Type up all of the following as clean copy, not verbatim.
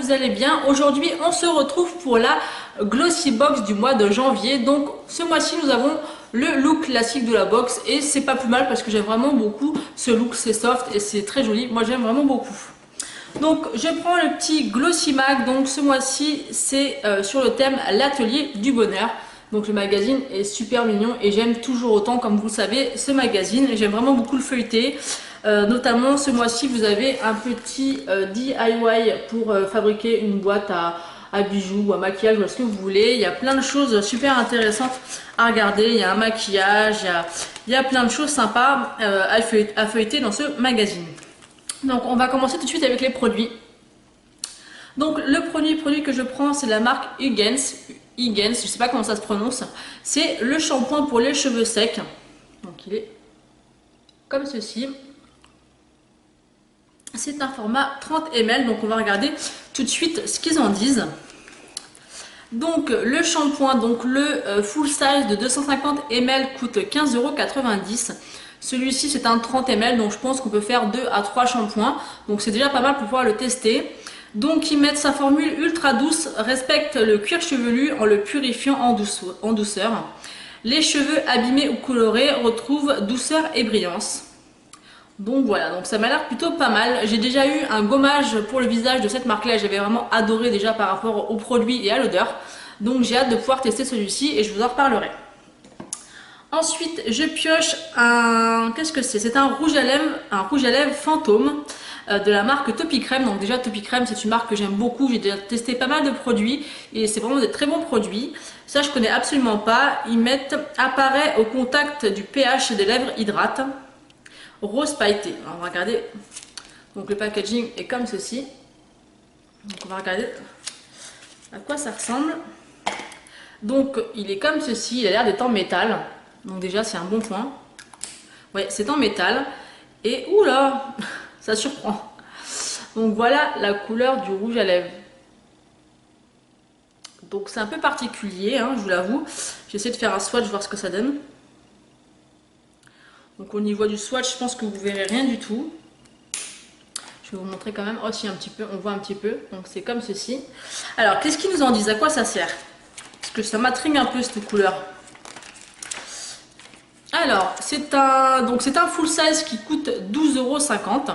vous allez bien. Aujourd'hui, on se retrouve pour la Glossy Box du mois de janvier. Donc, ce mois-ci, nous avons le look classique de la box et c'est pas plus mal parce que j'aime vraiment beaucoup ce look. C'est soft et c'est très joli. Moi, j'aime vraiment beaucoup. Donc, je prends le petit Glossy Mag. Donc, ce mois-ci, c'est sur le thème l'atelier du bonheur. Donc, le magazine est super mignon et j'aime toujours autant, comme vous le savez, ce magazine. J'aime vraiment beaucoup le feuilleter. Notamment ce mois-ci vous avez un petit DIY pour fabriquer une boîte à bijoux ou à maquillage ou à ce que vous voulez. Il y a plein de choses super intéressantes à regarder. Il y a un maquillage, il y a plein de choses sympas à feuilleter dans ce magazine. Donc on va commencer tout de suite avec les produits. Donc le premier produit que je prends, c'est la marque Huygens, je ne sais pas comment ça se prononce. C'est le shampoing pour les cheveux secs. Donc il est comme ceci. C'est un format 30 ml, donc on va regarder tout de suite ce qu'ils en disent. Donc le shampoing, donc le full size de 250 ml coûte 15,90 €. Celui-ci c'est un 30 ml, donc je pense qu'on peut faire 2 à 3 shampoings. Donc c'est déjà pas mal pour pouvoir le tester. Donc ils mettent sa formule ultra douce, respecte le cuir chevelu en le purifiant en douceur. Les cheveux abîmés ou colorés retrouvent douceur et brillance. Donc voilà, donc ça m'a l'air plutôt pas mal. J'ai déjà eu un gommage pour le visage de cette marque là, j'avais vraiment adoré déjà par rapport au produit et à l'odeur. Donc j'ai hâte de pouvoir tester celui-ci et je vous en reparlerai. Ensuite je pioche un... qu'est-ce que c'est? C'est un rouge à lèvres fantôme de la marque Topicrème. Donc déjà Topicrème c'est une marque que j'aime beaucoup, j'ai déjà testé pas mal de produits et c'est vraiment des très bons produits. Ça je connais absolument pas. Ils mettent apparaît au contact du pH des lèvres, hydrate. Rose pailleté. Alors, on va regarder. Donc le packaging est comme ceci. Donc on va regarder à quoi ça ressemble. Donc il est comme ceci. Il a l'air d'être en métal. Donc déjà c'est un bon point. Ouais, c'est en métal. Et oula, ça surprend. Donc voilà la couleur du rouge à lèvres. Donc c'est un peu particulier, hein, je vous l'avoue. J'essaie de faire un swatch, voir ce que ça donne. Donc au niveau du swatch, je pense que vous verrez rien du tout. Je vais vous montrer quand même. Oh si, un petit peu, on voit un petit peu. Donc c'est comme ceci. Alors qu'est-ce qu'ils nous en disent? À quoi ça sert? Parce que ça m'intrigue un peu cette couleur. Alors c'est un full size qui coûte 12,50 €.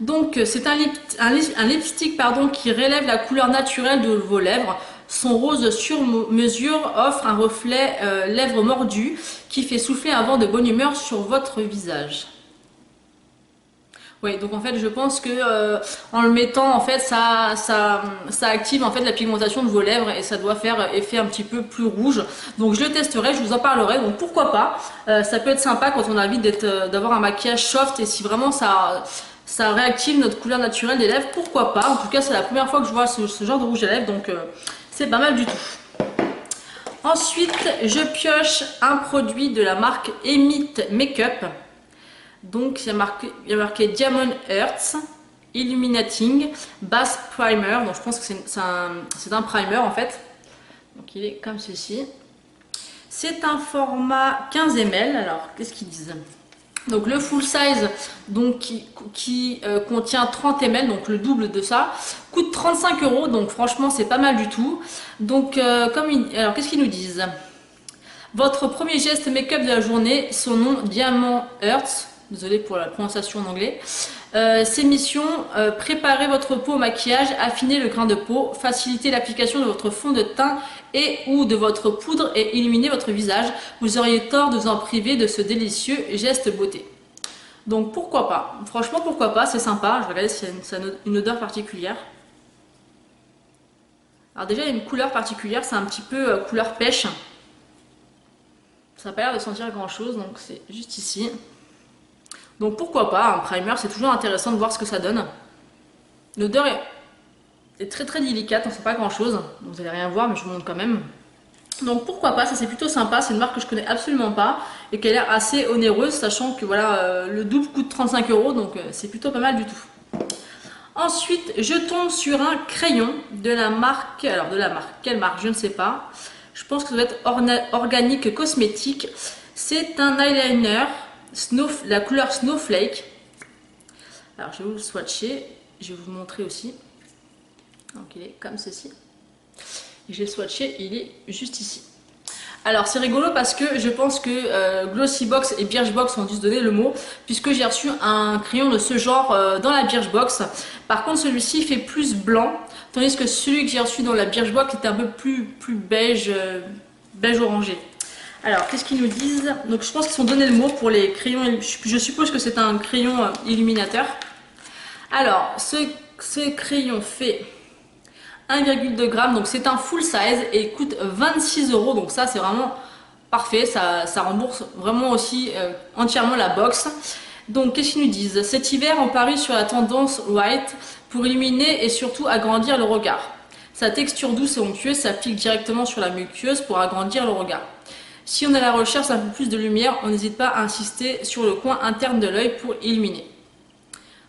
Donc c'est un lipstick pardon, qui relève la couleur naturelle de vos lèvres. Son rose sur mesure offre un reflet lèvres mordues qui fait souffler un vent de bonne humeur sur votre visage. Oui, donc en fait je pense que en le mettant en fait ça active en fait la pigmentation de vos lèvres et ça doit faire effet un petit peu plus rouge. Donc je le testerai, je vous en parlerai. Donc pourquoi pas, ça peut être sympa quand on a envie d'avoir un maquillage soft et si vraiment ça réactive notre couleur naturelle des lèvres, pourquoi pas. En tout cas c'est la première fois que je vois ce genre de rouge à lèvres, donc c'est pas mal du tout. Ensuite je pioche un produit de la marque Emit Makeup. Donc il y a marqué Diamond Earth Illuminating Base Primer. Donc je pense que c'est un primer en fait. Donc il est comme ceci. C'est un format 15 ml. Alors qu'est-ce qu'ils disent? Donc le full size donc, qui contient 30 ml, donc le double de ça, coûte 35 €. Donc franchement c'est pas mal du tout. Donc alors qu'est-ce qu'ils nous disent? Votre premier geste make-up de la journée, son nom Diamond Earth. Désolée pour la prononciation en anglais. Ses missions, préparer votre peau au maquillage, affiner le grain de peau, faciliter l'application de votre fond de teint et ou de votre poudre et illuminer votre visage. Vous auriez tort de vous en priver de ce délicieux geste beauté. Donc pourquoi pas? Franchement pourquoi pas, c'est sympa. Je vais regarder si ça a une odeur particulière. Alors déjà il y a une couleur particulière, c'est un petit peu couleur pêche. Ça n'a pas l'air de sentir grand chose, donc c'est juste ici. Donc pourquoi pas, un primer, c'est toujours intéressant de voir ce que ça donne. L'odeur est très très délicate, on ne sait pas grand chose. Vous n'allez rien voir, mais je vous montre quand même. Donc pourquoi pas, ça c'est plutôt sympa, c'est une marque que je connais absolument pas et qui a l'air assez onéreuse, sachant que voilà, le double coûte 35 €, donc c'est plutôt pas mal du tout. Ensuite, je tombe sur un crayon de la marque, alors de la marque, quelle marque, je ne sais pas. Je pense que ça doit être Organique Cosmétique. C'est un eyeliner. La couleur Snowflake. Alors je vais vous le swatcher, je vais vous montrer aussi. Donc il est comme ceci. J'ai swatché, il est juste ici. Alors c'est rigolo parce que je pense que Glossybox et Birchbox ont dû se donner le mot, puisque j'ai reçu un crayon de ce genre dans la Birchbox. Par contre celui-ci fait plus blanc, tandis que celui que j'ai reçu dans la Birchbox était un peu plus beige, beige orangé. Alors qu'est-ce qu'ils nous disent? Donc je pense qu'ils ont donné le mot pour les crayons, je suppose que c'est un crayon illuminateur. Alors ce crayon fait 1,2 g, donc c'est un full size et coûte 26 €, donc ça c'est vraiment parfait, ça rembourse vraiment aussi entièrement la box. Donc qu'est-ce qu'ils nous disent? Cet hiver on parie sur la tendance white pour illuminer et surtout agrandir le regard. Sa texture douce et onctueuse s'applique directement sur la muqueuse pour agrandir le regard. Si on a la recherche d'un peu plus de lumière, on n'hésite pas à insister sur le coin interne de l'œil pour illuminer.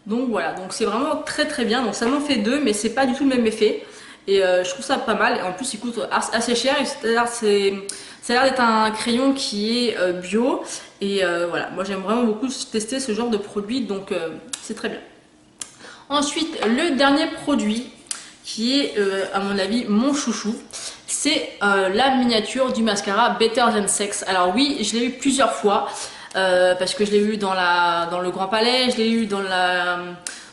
Donc voilà, donc c'est vraiment très bien, donc ça m'en fait deux mais c'est pas du tout le même effet. Et je trouve ça pas mal, et en plus il coûte assez cher, et ça a l'air d'être un crayon qui est bio, et voilà, moi j'aime vraiment beaucoup tester ce genre de produit, donc c'est très bien. Ensuite, le dernier produit, qui est à mon avis mon chouchou, c'est la miniature du mascara Better Than Sex. Alors oui, je l'ai eu plusieurs fois, parce que je l'ai eu dans le Grand Palais, je l'ai eu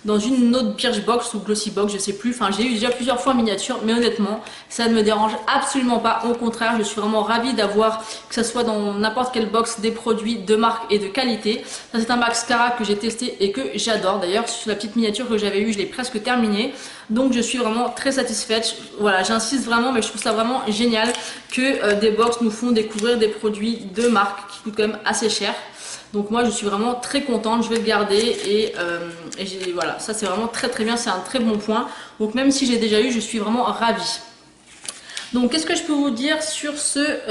dans une autre Birchbox ou Glossybox, je sais plus, enfin j'ai eu déjà plusieurs fois en miniature, mais honnêtement ça ne me dérange absolument pas, au contraire je suis vraiment ravie d'avoir, que ce soit dans n'importe quelle box, des produits de marque et de qualité. Ça c'est un mascara que j'ai testé et que j'adore, d'ailleurs sur la petite miniature que j'avais eue je l'ai presque terminée, donc je suis vraiment très satisfaite. Voilà, j'insiste vraiment, mais je trouve ça vraiment génial que des box nous font découvrir des produits de marque qui coûtent quand même assez cher. Donc moi je suis vraiment très contente, je vais le garder et voilà, ça c'est vraiment très bien, c'est un très bon point. Donc même si j'ai déjà eu, je suis vraiment ravie. Donc qu'est-ce que je peux vous dire sur cette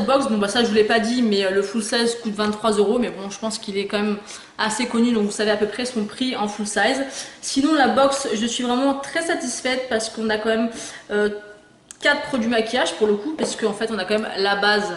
box? Bon bah ça je vous l'ai pas dit, mais le full size coûte 23 €, mais bon je pense qu'il est quand même assez connu, donc vous savez à peu près son prix en full size. Sinon la box, je suis vraiment très satisfaite parce qu'on a quand même 4 produits maquillage pour le coup, parce qu'en fait on a quand même la base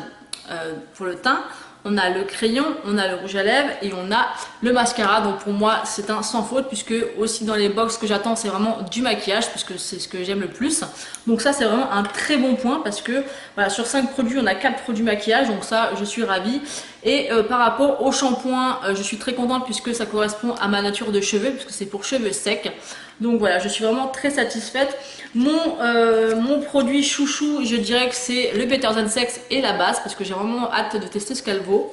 pour le teint, on a le crayon, on a le rouge à lèvres et on a le mascara. Donc pour moi c'est un sans faute, puisque aussi dans les box que j'attends c'est vraiment du maquillage, puisque c'est ce que j'aime le plus. Donc ça c'est vraiment un très bon point, parce que voilà, sur 5 produits on a 4 produits maquillage, donc ça je suis ravie. Et par rapport au shampoing, je suis très contente puisque ça correspond à ma nature de cheveux, puisque c'est pour cheveux secs. Donc voilà, je suis vraiment très satisfaite. Mon produit chouchou, je dirais que c'est le Better Than Sex et la base, parce que j'ai vraiment hâte de tester ce qu'elle vaut.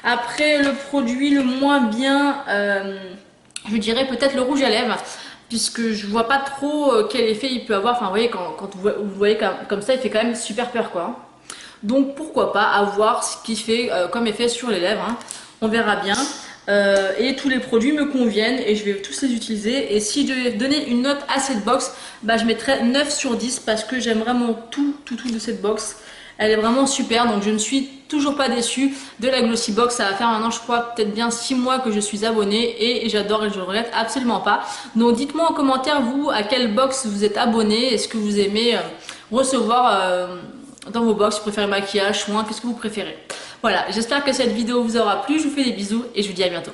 Après, le produit le moins bien, je dirais peut-être le rouge à lèvres, puisque je vois pas trop quel effet il peut avoir. Enfin, vous voyez, quand vous voyez comme ça, il fait quand même super peur, quoi. Donc pourquoi pas, à voir ce qu'il fait comme effet sur les lèvres, hein. On verra bien. Et tous les produits me conviennent et je vais tous les utiliser. Et si je devais donner une note à cette box, bah, je mettrais 9 sur 10, parce que j'aime vraiment tout de cette box. Elle est vraiment super, donc je ne suis toujours pas déçue de la Glossybox. Ça va faire maintenant, je crois, peut-être bien 6 mois que je suis abonnée et j'adore et je ne regrette absolument pas. Donc dites-moi en commentaire, vous, à quelle box vous êtes abonné. Est-ce que vous aimez recevoir dans vos box, vous préférez maquillage, soin, qu'est-ce que vous préférez? Voilà, j'espère que cette vidéo vous aura plu, je vous fais des bisous et je vous dis à bientôt.